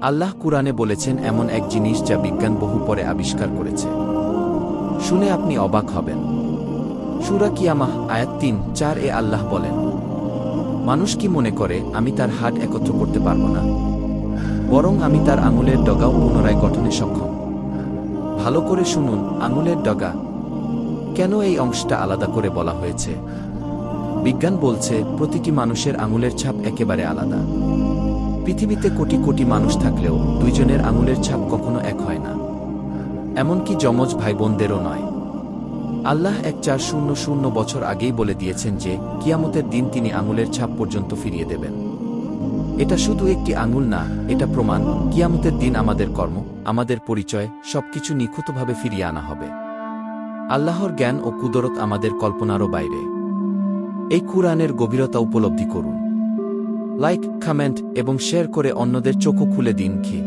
আল্লাহ কুরআনে বলেছেন এমন এক জিনিস যা বিজ্ঞান বহু পরে আবিষ্কার করেছে। শুনে আপনি অবাক হবেন। সূরা কিয়ামাহ আয়াত ৩-৪ এ আল্লাহ বলেন, মানুষ কি মনে করে আমি তার হাড় একত্র করতে পারব না? বরং আমি তার আঙুলের ডগাও পুনরায় গঠনে সক্ষম। ভালো করে শুনুন, আঙুলের ডগা। কেন এই অংশটা আলাদা করে বলা হয়েছে? বিজ্ঞান বলছে প্রতিটি মানুষের আঙুলের ছাপ একেবারে আলাদা। পৃথিবীতে কোটি কোটি মানুষ থাকলেও দুইজনের আঙুলের ছাপ কখনো এক হয় না, এমনকি যমজ ভাইবোনদেরও নয়। আল্লাহ 1400 বছর আগেই বলে দিয়েছেন যে কিয়ামতের দিন তিনি আঙুলের ছাপ পর্যন্ত ফিরিয়ে দেবেন। এটা শুধু একটি আঙুল না, এটা প্রমাণ কিয়ামতের দিন আমাদের কর্ম, আমাদের পরিচয় সবকিছু নিখুঁতভাবে ফিরিয়ে আনা হবে। আল্লাহর জ্ঞান ও কুদরত আমাদের কল্পনারও বাইরে। এই কুরআনের গভীরতা উপলব্ধি করুন। লাইক, কমেন্ট এবং শেয়ার করে অন্যদের চোখও খুলে দিন কি